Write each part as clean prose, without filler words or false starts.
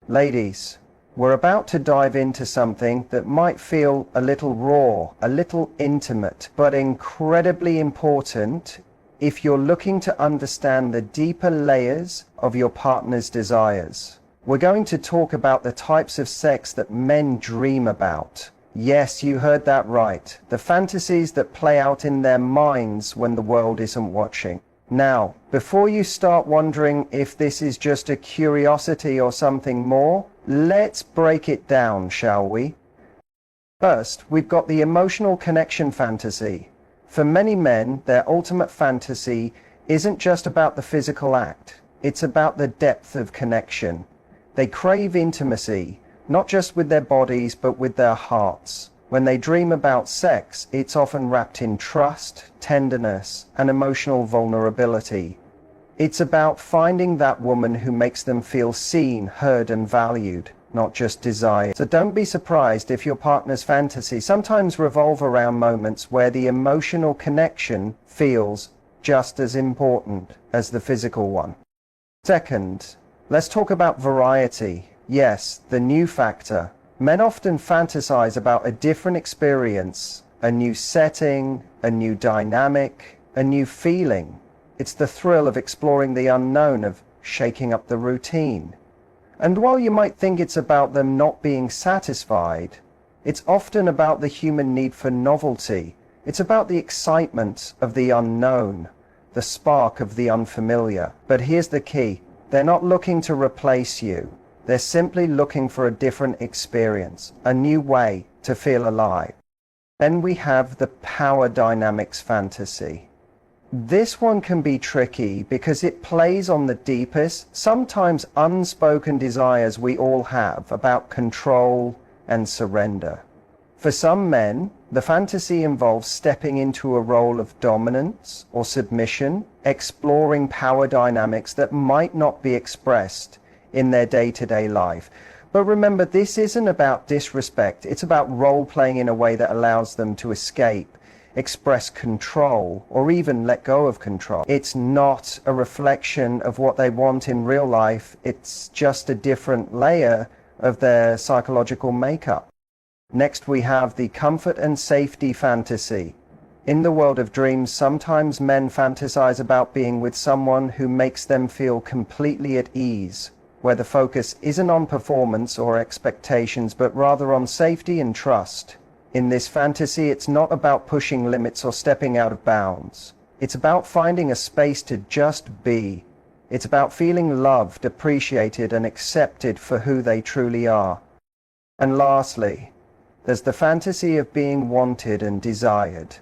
Ladies, we're about to dive into something that might feel a little raw, a little intimate, but incredibly important if you're looking to understand the deeper layers of your partner's desires. We're going to talk about the types of sex that men dream about. Yes, you heard that right. The fantasies that play out in their minds when the world isn't watching. Now, before you start wondering if this is just a curiosity or something more, let's break it down, shall we? First, we've got the emotional connection fantasy. For many men, their ultimate fantasy isn't just about the physical act. It's about the depth of connection. They crave intimacy, not just with their bodies, but with their hearts. When they dream about sex, it's often wrapped in trust, tenderness, and emotional vulnerability. It's about finding that woman who makes them feel seen, heard, and valued, not just desired. So don't be surprised if your partner's fantasy sometimes revolve around moments where the emotional connection feels just as important as the physical one. Second, let's talk about variety. Yes, the new factor. Men often fantasize about a different experience, a new setting, a new dynamic, a new feeling. It's the thrill of exploring the unknown, of shaking up the routine. And while you might think it's about them not being satisfied, it's often about the human need for novelty. It's about the excitement of the unknown, the spark of the unfamiliar. But here's the key. They're not looking to replace you. They're simply looking for a different experience, a new way to feel alive. Then we have the power dynamics fantasy. This one can be tricky because it plays on the deepest, sometimes unspoken desires we all have about control and surrender. For some men, the fantasy involves stepping into a role of dominance or submission, exploring power dynamics that might not be expressed in their day-to-day life. But remember, this isn't about disrespect. It's about role-playing in a way that allows them to escape, express control, or even let go of control. It's not a reflection of what they want in real life. It's just a different layer of their psychological makeup. Next, we have the comfort and safety fantasy. In the world of dreams, sometimes men fantasize about being with someone who makes them feel completely at ease, where the focus isn't on performance or expectations, but rather on safety and trust. In this fantasy, it's not about pushing limits or stepping out of bounds. It's about finding a space to just be. It's about feeling loved, appreciated, and accepted for who they truly are. And lastly, there's the fantasy of being wanted and desired.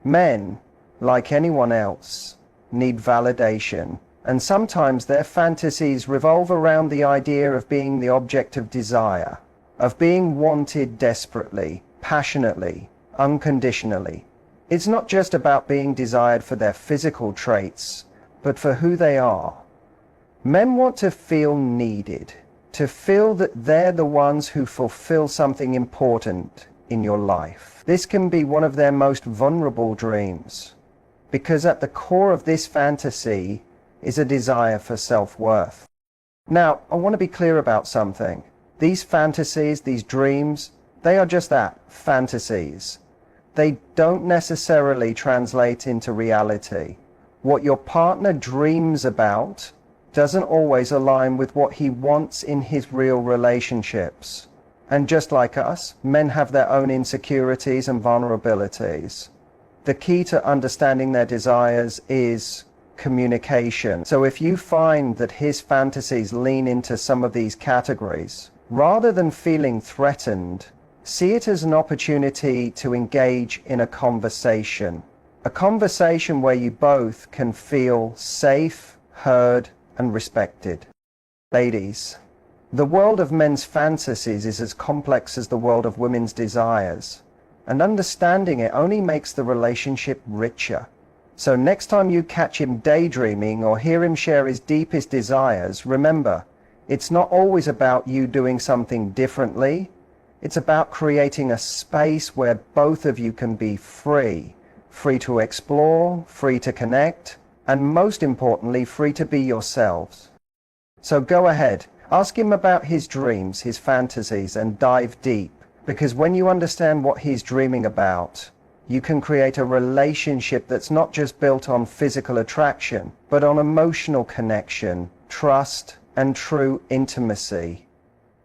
Men, like anyone else, need validation. And sometimes their fantasies revolve around the idea of being the object of desire, of being wanted desperately, passionately, unconditionally. It's not just about being desired for their physical traits, but for who they are. Men want to feel needed, to feel that they're the ones who fulfill something important in your life. This can be one of their most vulnerable dreams, because at the core of this fantasy is a desire for self-worth. Now, I want to be clear about something. These fantasies, these dreams, they are just that, fantasies. They don't necessarily translate into reality. What your partner dreams about doesn't always align with what he wants in his real relationships. And just like us, men have their own insecurities and vulnerabilities. The key to understanding their desires is communication. So if you find that his fantasies lean into some of these categories, rather than feeling threatened, see it as an opportunity to engage in a conversation where you both can feel safe, heard, and respected. Ladies, the world of men's fantasies is as complex as the world of women's desires, and understanding it only makes the relationship richer. So next time you catch him daydreaming or hear him share his deepest desires, remember, it's not always about you doing something differently. It's about creating a space where both of you can be free to explore, free to connect, and most importantly, free to be yourselves. So go ahead, Ask him about his dreams, his fantasies, and dive deep. Because when you understand what he's dreaming about, you can create a relationship that's not just built on physical attraction, but on emotional connection, trust, and true intimacy.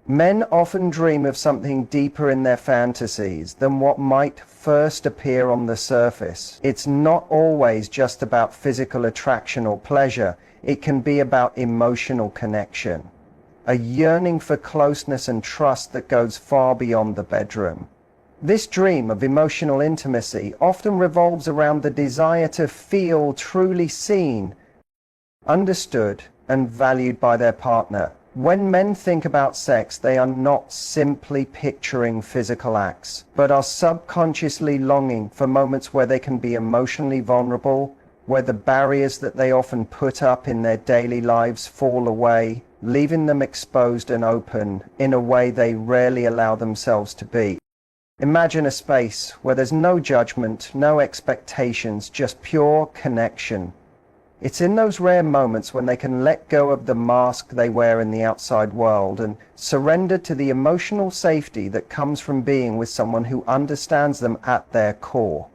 Men often dream of something deeper in their fantasies than what might first appear on the surface. It's not always just about physical attraction or pleasure. It can be about emotional connection, a yearning for closeness and trust that goes far beyond the bedroom. This dream of emotional intimacy often revolves around the desire to feel truly seen, understood, and valued by their partner. When men think about sex, they are not simply picturing physical acts, but are subconsciously longing for moments where they can be emotionally vulnerable, where the barriers that they often put up in their daily lives fall away, leaving them exposed and open in a way they rarely allow themselves to be. Imagine a space where there's no judgment, no expectations, just pure connection. It's in those rare moments when they can let go of the mask they wear in the outside world and surrender to the emotional safety that comes from being with someone who understands them at their core.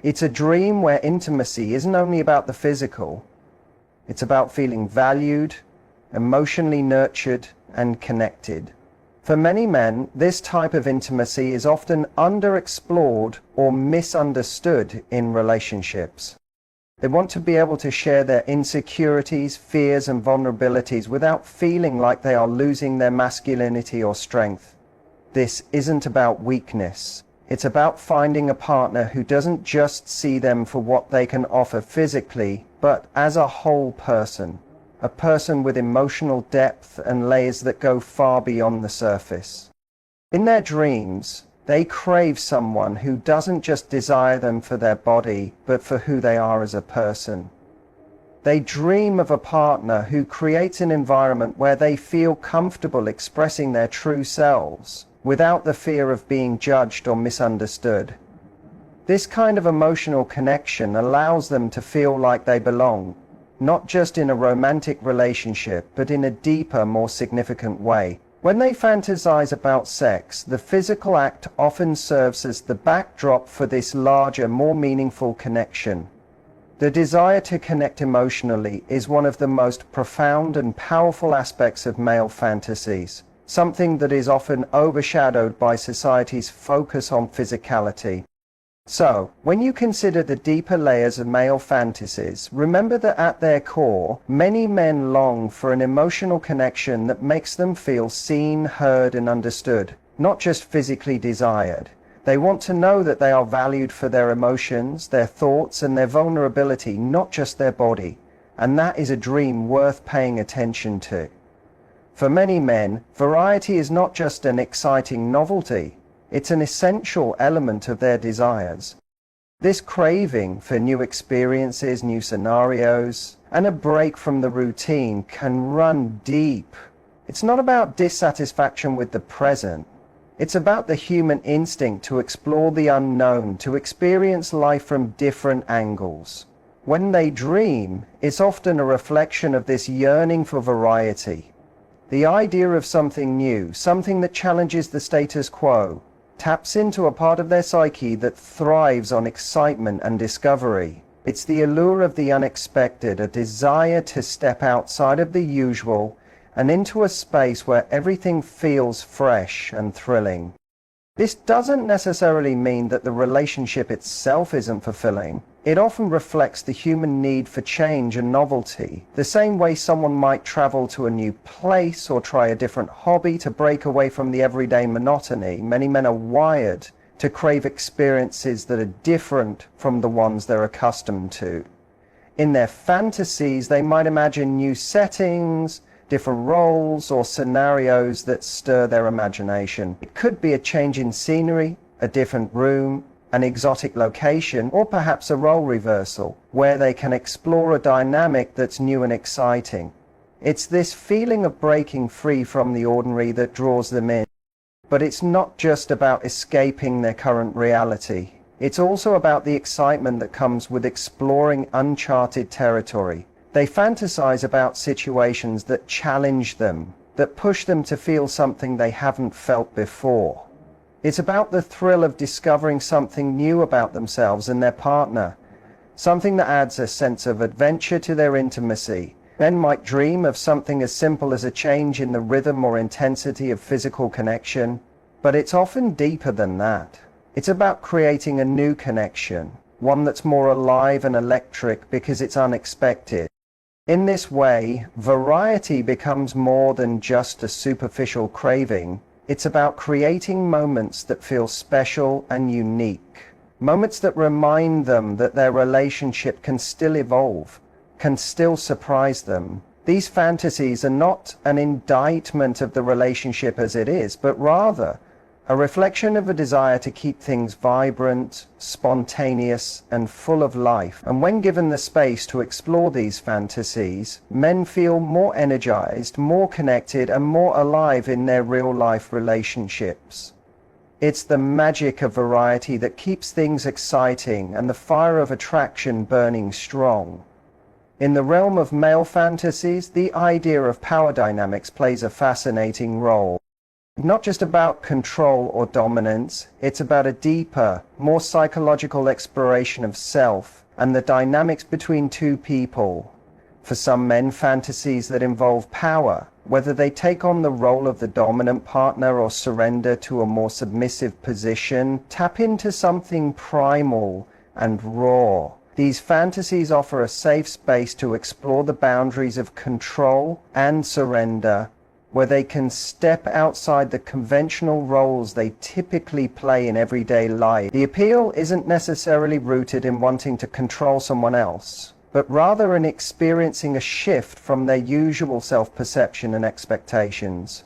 It's a dream where intimacy isn't only about the physical, it's about feeling valued, emotionally nurtured, and connected. For many men, this type of intimacy is often underexplored or misunderstood in relationships. They want to be able to share their insecurities, fears, and vulnerabilities without feeling like they are losing their masculinity or strength. This isn't about weakness. It's about finding a partner who doesn't just see them for what they can offer physically, but as a whole person. A person with emotional depth and layers that go far beyond the surface. In their dreams, they crave someone who doesn't just desire them for their body, but for who they are as a person. They dream of a partner who creates an environment where they feel comfortable expressing their true selves, without the fear of being judged or misunderstood. This kind of emotional connection allows them to feel like they belong, not just in a romantic relationship, but in a deeper, more significant way. When they fantasize about sex, the physical act often serves as the backdrop for this larger, more meaningful connection. The desire to connect emotionally is one of the most profound and powerful aspects of male fantasies, something that is often overshadowed by society's focus on physicality. So, when you consider the deeper layers of male fantasies, remember that at their core, many men long for an emotional connection that makes them feel seen, heard, and understood, not just physically desired. They want to know that they are valued for their emotions, their thoughts, and their vulnerability, not just their body. And that is a dream worth paying attention to. For many men, variety is not just an exciting novelty. It's an essential element of their desires. This craving for new experiences, new scenarios, and a break from the routine can run deep. It's not about dissatisfaction with the present. It's about the human instinct to explore the unknown, to experience life from different angles. When they dream, it's often a reflection of this yearning for variety. The idea of something new, something that challenges the status quo, taps into a part of their psyche that thrives on excitement and discovery. It's the allure of the unexpected, a desire to step outside of the usual and into a space where everything feels fresh and thrilling. This doesn't necessarily mean that the relationship itself isn't fulfilling. It often reflects the human need for change and novelty, the same way someone might travel to a new place or try a different hobby to break away from the everyday monotony. Many men are wired to crave experiences that are different from the ones they're accustomed to. In their fantasies, they might imagine new settings, different roles, or scenarios that stir their imagination. It could be a change in scenery, a different room, an exotic location, or perhaps a role reversal, where they can explore a dynamic that's new and exciting. It's this feeling of breaking free from the ordinary that draws them in. But it's not just about escaping their current reality. It's also about the excitement that comes with exploring uncharted territory. They fantasize about situations that challenge them, that push them to feel something they haven't felt before. It's about the thrill of discovering something new about themselves and their partner, something that adds a sense of adventure to their intimacy. Men might dream of something as simple as a change in the rhythm or intensity of physical connection, but it's often deeper than that. It's about creating a new connection, one that's more alive and electric because it's unexpected. In this way, variety becomes more than just a superficial craving. It's about creating moments that feel special and unique. Moments that remind them that their relationship can still evolve, can still surprise them. These fantasies are not an indictment of the relationship as it is, but rather a reflection of a desire to keep things vibrant, spontaneous, and full of life. And when given the space to explore these fantasies, men feel more energized, more connected, and more alive in their real-life relationships. It's the magic of variety that keeps things exciting and the fire of attraction burning strong. In the realm of male fantasies, the idea of power dynamics plays a fascinating role. Not just about control or dominance, it's about a deeper, more psychological exploration of self and the dynamics between two people. For some men, fantasies that involve power, whether they take on the role of the dominant partner or surrender to a more submissive position, tap into something primal and raw. These fantasies offer a safe space to explore the boundaries of control and surrender, where they can step outside the conventional roles they typically play in everyday life. The appeal isn't necessarily rooted in wanting to control someone else, but rather in experiencing a shift from their usual self-perception and expectations.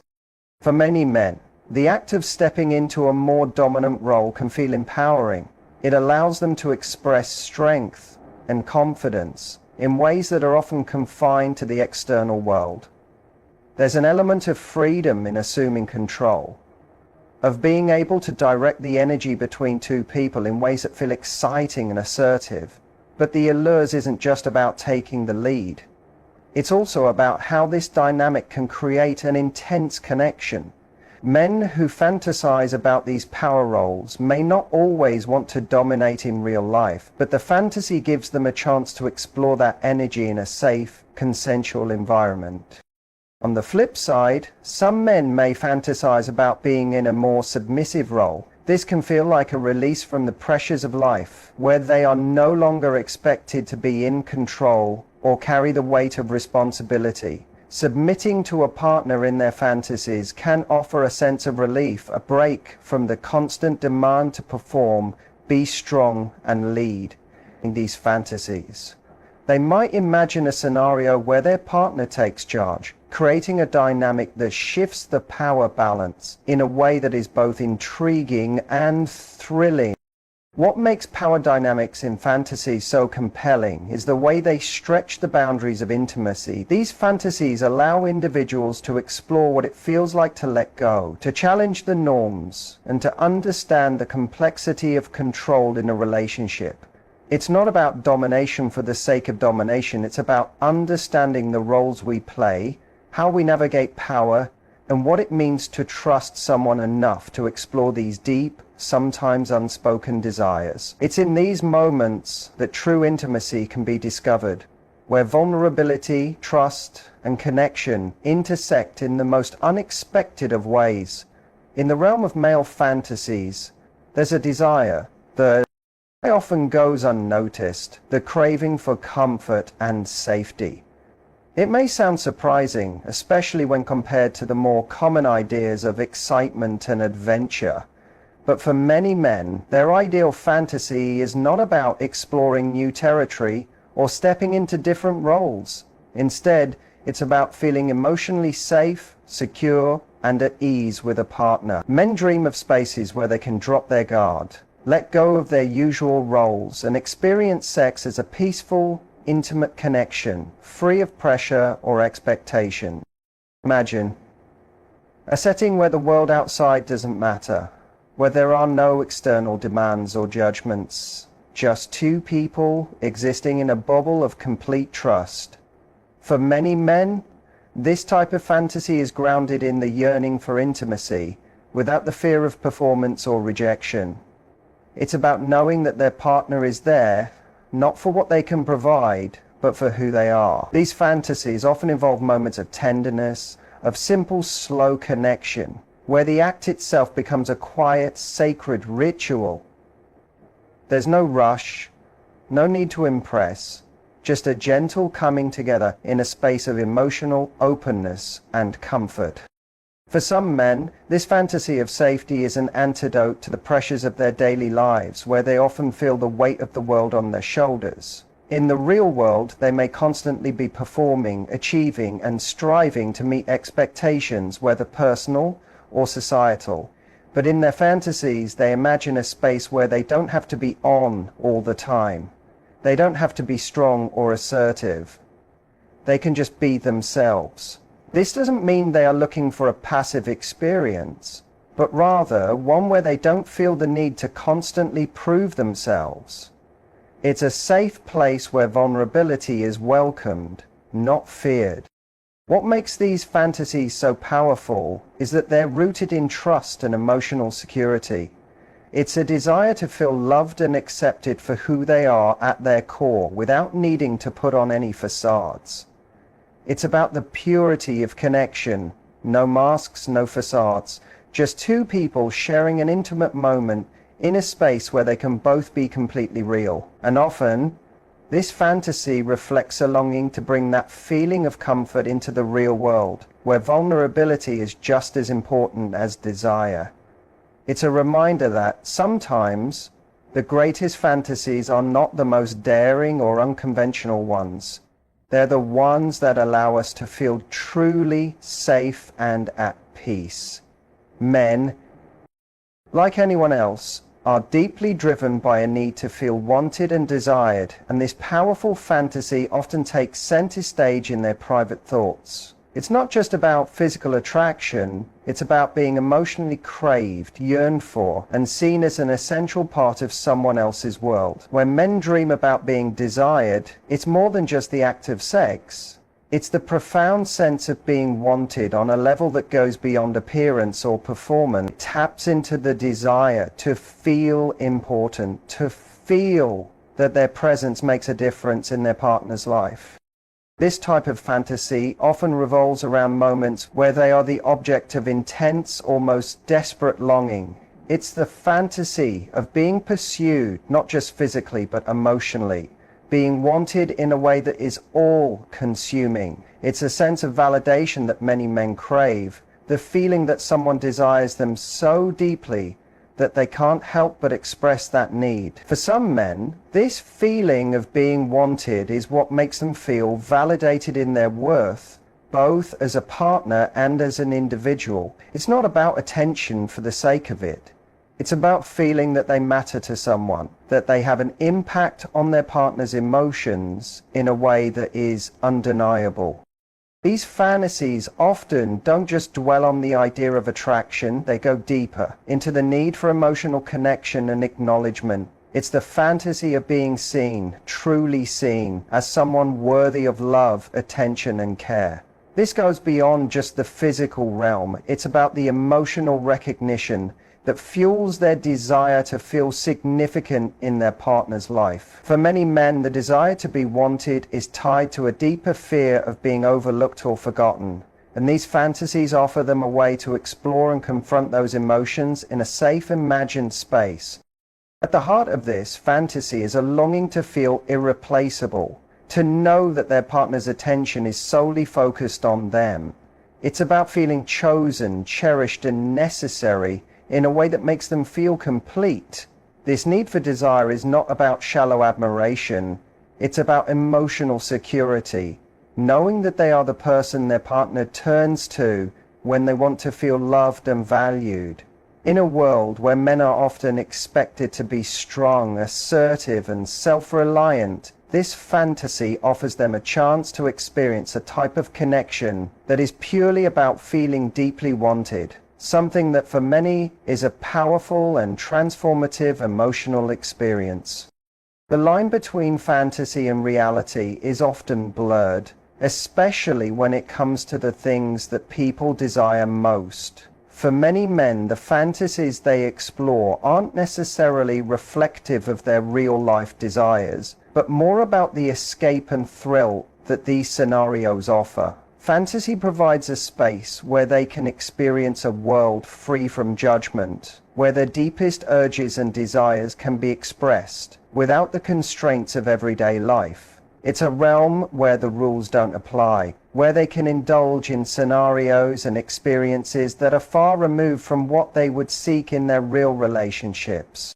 For many men, the act of stepping into a more dominant role can feel empowering. It allows them to express strength and confidence in ways that are often confined to the external world. There's an element of freedom in assuming control, of being able to direct the energy between two people in ways that feel exciting and assertive. But the allures isn't just about taking the lead. It's also about how this dynamic can create an intense connection. Men who fantasize about these power roles may not always want to dominate in real life, but the fantasy gives them a chance to explore that energy in a safe, consensual environment. On the flip side, some men may fantasize about being in a more submissive role. This can feel like a release from the pressures of life, where they are no longer expected to be in control or carry the weight of responsibility. Submitting to a partner in their fantasies can offer a sense of relief, a break from the constant demand to perform, be strong, and lead in these fantasies. They might imagine a scenario where their partner takes charge, creating a dynamic that shifts the power balance in a way that is both intriguing and thrilling. What makes power dynamics in fantasy so compelling is the way they stretch the boundaries of intimacy. These fantasies allow individuals to explore what it feels like to let go, to challenge the norms, and to understand the complexity of control in a relationship. It's not about domination for the sake of domination. It's about understanding the roles we play, how we navigate power, and what it means to trust someone enough to explore these deep, sometimes unspoken desires. It's in these moments that true intimacy can be discovered, where vulnerability, trust, and connection intersect in the most unexpected of ways. In the realm of male fantasies, there's a desire that often goes unnoticed, the craving for comfort and safety. It may sound surprising, especially when compared to the more common ideas of excitement and adventure, but for many men, their ideal fantasy is not about exploring new territory or stepping into different roles. Instead, it's about feeling emotionally safe, secure, and at ease with a partner. Men dream of spaces where they can drop their guard, let go of their usual roles, and experience sex as a peaceful, intimate connection, free of pressure or expectation. Imagine a setting where the world outside doesn't matter, where there are no external demands or judgments, just two people existing in a bubble of complete trust. For many men, This type of fantasy is grounded in the yearning for intimacy, without the fear of performance or rejection. It's about knowing that their partner is there, not for what they can provide, but for who they are. These fantasies often involve moments of tenderness, of simple, slow connection, where the act itself becomes a quiet, sacred ritual. There's no rush, no need to impress, just a gentle coming together in a space of emotional openness and comfort. For some men, this fantasy of safety is an antidote to the pressures of their daily lives, where they often feel the weight of the world on their shoulders. In the real world, they may constantly be performing, achieving, and striving to meet expectations, whether personal or societal. But in their fantasies, they imagine a space where they don't have to be on all the time. They don't have to be strong or assertive. They can just be themselves. This doesn't mean they are looking for a passive experience, but rather one where they don't feel the need to constantly prove themselves. It's a safe place where vulnerability is welcomed, not feared. What makes these fantasies so powerful is that they're rooted in trust and emotional security. It's a desire to feel loved and accepted for who they are at their core, without needing to put on any facades. It's about the purity of connection, no masks, no facades, just two people sharing an intimate moment in a space where they can both be completely real. And often, this fantasy reflects a longing to bring that feeling of comfort into the real world, where vulnerability is just as important as desire. It's a reminder that sometimes the greatest fantasies are not the most daring or unconventional ones. They're the ones that allow us to feel truly safe and at peace. Men, like anyone else, are deeply driven by a need to feel wanted and desired, and this powerful fantasy often takes center stage in their private thoughts. It's not just about physical attraction, it's about being emotionally craved, yearned for, and seen as an essential part of someone else's world. When men dream about being desired, it's more than just the act of sex. It's the profound sense of being wanted on a level that goes beyond appearance or performance. It taps into the desire to feel important, to feel that their presence makes a difference in their partner's life. This type of fantasy often revolves around moments where they are the object of intense, almost desperate longing. It's the fantasy of being pursued, not just physically, but emotionally. Being wanted in a way that is all-consuming. It's a sense of validation that many men crave, the feeling that someone desires them so deeply that they can't help but express that need. For some men, this feeling of being wanted is what makes them feel validated in their worth, both as a partner and as an individual. It's not about attention for the sake of it. It's about feeling that they matter to someone, that they have an impact on their partner's emotions in a way that is undeniable. These fantasies often don't just dwell on the idea of attraction, they go deeper into the need for emotional connection and acknowledgement. It's the fantasy of being seen, truly seen, as someone worthy of love, attention, and care. This goes beyond just the physical realm. It's about the emotional recognition that fuels their desire to feel significant in their partner's life. For many men, the desire to be wanted is tied to a deeper fear of being overlooked or forgotten, and these fantasies offer them a way to explore and confront those emotions in a safe, imagined space. At the heart of this fantasy is a longing to feel irreplaceable, to know that their partner's attention is solely focused on them. It's about feeling chosen, cherished, and necessary in a way that makes them feel complete. This need for desire is not about shallow admiration. It's about emotional security, knowing that they are the person their partner turns to when they want to feel loved and valued. In a world where men are often expected to be strong, assertive, and self-reliant, this fantasy offers them a chance to experience a type of connection that is purely about feeling deeply wanted. Something that for many is a powerful and transformative emotional experience. The line between fantasy and reality is often blurred, especially when it comes to the things that people desire most. For many men, the fantasies they explore aren't necessarily reflective of their real-life desires, but more about the escape and thrill that these scenarios offer. Fantasy provides a space where they can experience a world free from judgment, where their deepest urges and desires can be expressed without the constraints of everyday life. It's a realm where the rules don't apply, where they can indulge in scenarios and experiences that are far removed from what they would seek in their real relationships.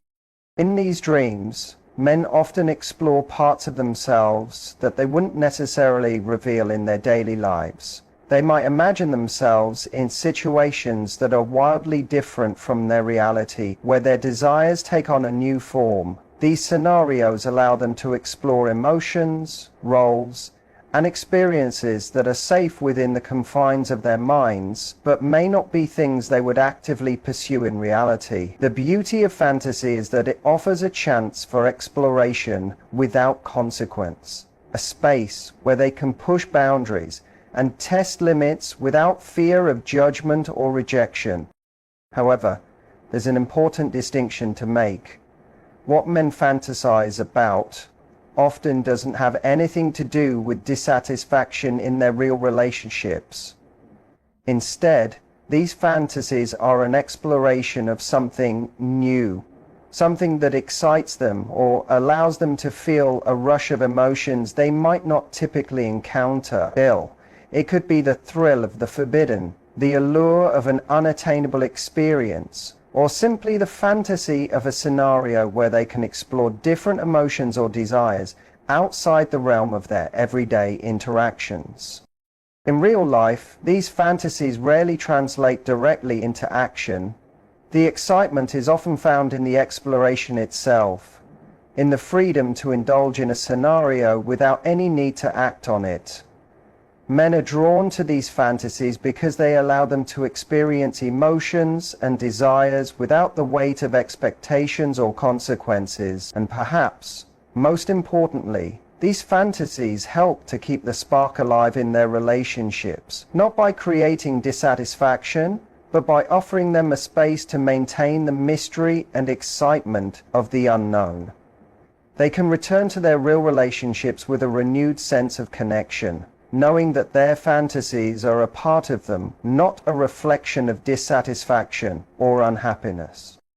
In these dreams, men often explore parts of themselves that they wouldn't necessarily reveal in their daily lives. They might imagine themselves in situations that are wildly different from their reality, where their desires take on a new form. These scenarios allow them to explore emotions, roles, and experiences that are safe within the confines of their minds, but may not be things they would actively pursue in reality. The beauty of fantasy is that it offers a chance for exploration without consequence, a space where they can push boundaries and test limits without fear of judgment or rejection. However, there's an important distinction to make. What men fantasize about often doesn't have anything to do with dissatisfaction in their real relationships. Instead, these fantasies are an exploration of something new, something that excites them or allows them to feel a rush of emotions they might not typically encounter. It could be the thrill of the forbidden, the allure of an unattainable experience, or simply the fantasy of a scenario where they can explore different emotions or desires outside the realm of their everyday interactions. In real life, these fantasies rarely translate directly into action. The excitement is often found in the exploration itself, in the freedom to indulge in a scenario without any need to act on it. Men are drawn to these fantasies because they allow them to experience emotions and desires without the weight of expectations or consequences. And perhaps, most importantly, these fantasies help to keep the spark alive in their relationships, not by creating dissatisfaction, but by offering them a space to maintain the mystery and excitement of the unknown. They can return to their real relationships with a renewed sense of connection, knowing that their fantasies are a part of them, not a reflection of dissatisfaction or unhappiness.